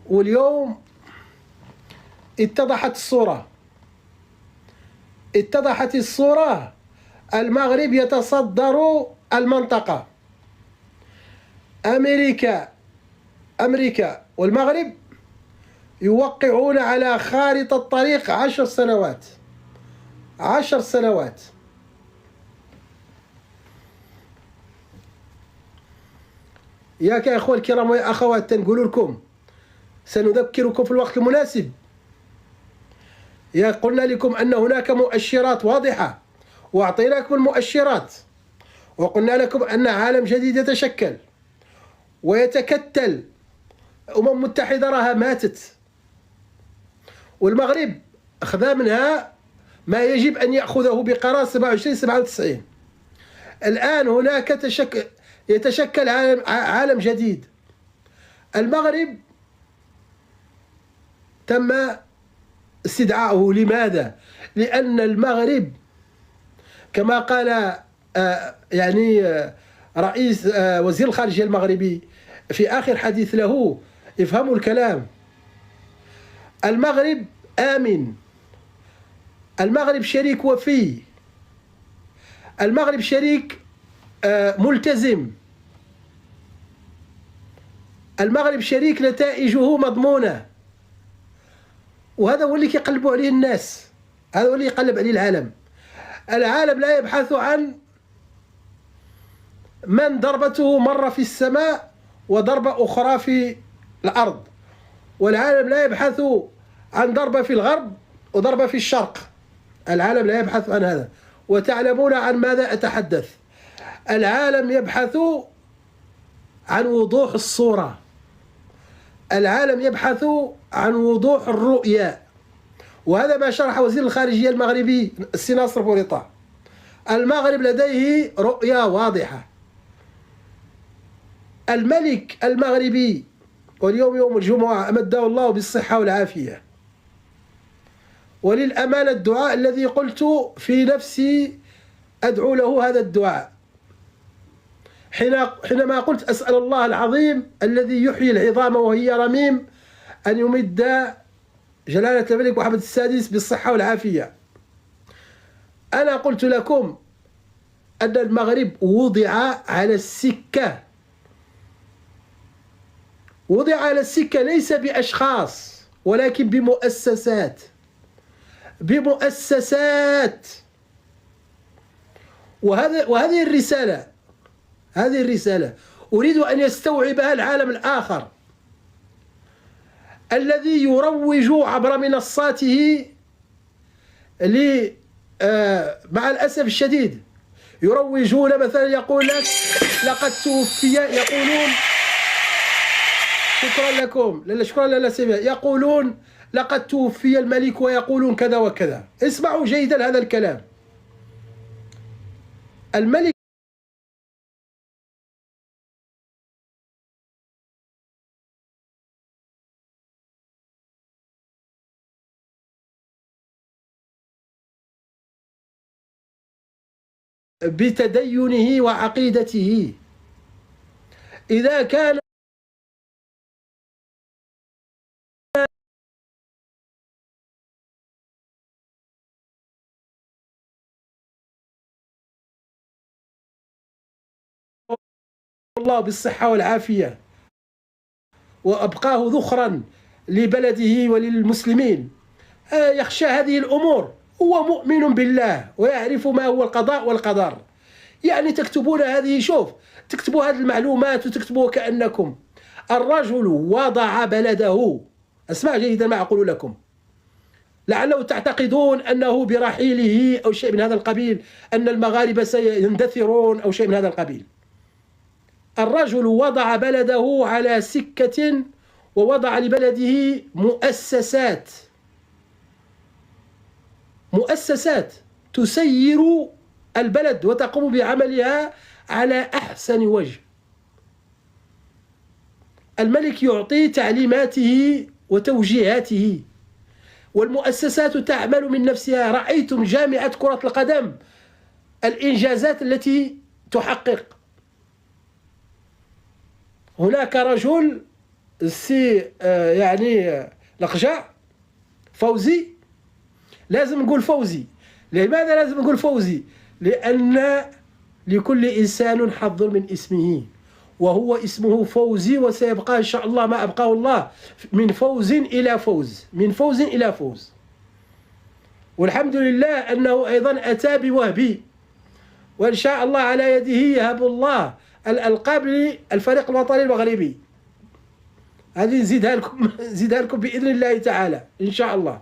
واليوم اتضحت الصورة. المغرب يتصدر المنطقة. أمريكا والمغرب يوقعون على خارطة الطريق 10 سنوات. ياك يا أخوة الكرام ويا أخوات، تنقول لكم سنذكركم في الوقت المناسب. قلنا لكم أن هناك مؤشرات واضحة، وأعطيناكم المؤشرات، وقلنا لكم أن عالم جديد يتشكل ويتكتل. الأمم المتحدة راها ماتت، والمغرب أخذ منها ما يجب أن يأخذه بقرار 27-97. الآن هناك يتشكل عالم جديد. المغرب تم استدعاؤه. لماذا؟ لأن المغرب كما قال رئيس وزير الخارجية المغربي في آخر حديث له، افهموا الكلام، المغرب آمن، المغرب شريك وفي، المغرب شريك ملتزم، المغرب شريك نتائجه مضمونة. وهذا هو اللي كيقلبوا عليه الناس، هذا هو اللي يقلب عليه العالم. العالم لا يبحث عن من ضربته مرة في السماء وضربة أخرى في الأرض، والعالم لا يبحث عن ضربة في الغرب وضربة في الشرق. العالم لا يبحث عن هذا، وتعلمون عن ماذا أتحدث. العالم يبحث عن وضوح الصورة، العالم يبحث عن وضوح الرؤية، وهذا ما شرح وزير الخارجية المغربي السي ناصر بوريطة. المغرب لديه رؤية واضحة. الملك المغربي، واليوم يوم الجمعة أمده الله بالصحة والعافية، وللأمانة الدعاء الذي قلت في نفسي أدعو له هذا الدعاء حينما قلت أسأل الله العظيم الذي يحيي العظام وهي رميم أن يمد جلالة الملك محمد السادس بالصحة والعافية. أنا قلت لكم أن المغرب وضع على السكة، وضع على السكة ليس بأشخاص ولكن بمؤسسات. وهذه الرسالة أريد أن يستوعبها العالم الآخر الذي يروج عبر منصاته مع الأسف الشديد يروجون. مثلا يقول لك لقد توفي، يقولون شكرا لكم، شكرا سيدي، يقولون لقد توفي الملك ويقولون كذا وكذا. اسمعوا جيدا هذا الكلام. الملك بتدينه وعقيدته إذا كان الله بالصحة والعافية وأبقاه ذخرا لبلده وللمسلمين، يخشى هذه الأمور، هو مؤمن بالله ويعرف ما هو القضاء والقدر. يعني تكتبون هذه، شوف تكتبوا هذه المعلومات وتكتبوا كأنكم الرجل وضع بلده. اسمع جيدا ما أقول لكم، لعله تعتقدون أنه برحيله أو شيء من هذا القبيل أن المغاربة سيندثرون أو شيء من هذا القبيل. الرجل وضع بلده على سكة ووضع لبلده مؤسسات تسير البلد وتقوم بعملها على أحسن وجه. الملك يعطي تعليماته وتوجيهاته، والمؤسسات تعمل من نفسها. رأيتم جامعة كرة القدم الإنجازات التي تحقق. هناك رجل السي يعني لقجع فوزي، لازم نقول فوزي. لماذا لازم نقول فوزي؟ لأن لكل إنسان حظ من اسمه، وهو اسمه فوزي، وسيبقى إن شاء الله ما أبقاه الله من فوز إلى فوز، من فوز إلى فوز. والحمد لله أنه أيضا أتى بوهبي، وإن شاء الله على يده يهب الله الألقاب للفريق الوطني المغربي. هذه نزيدها لكم نزيدها لكم بإذن الله تعالى إن شاء الله.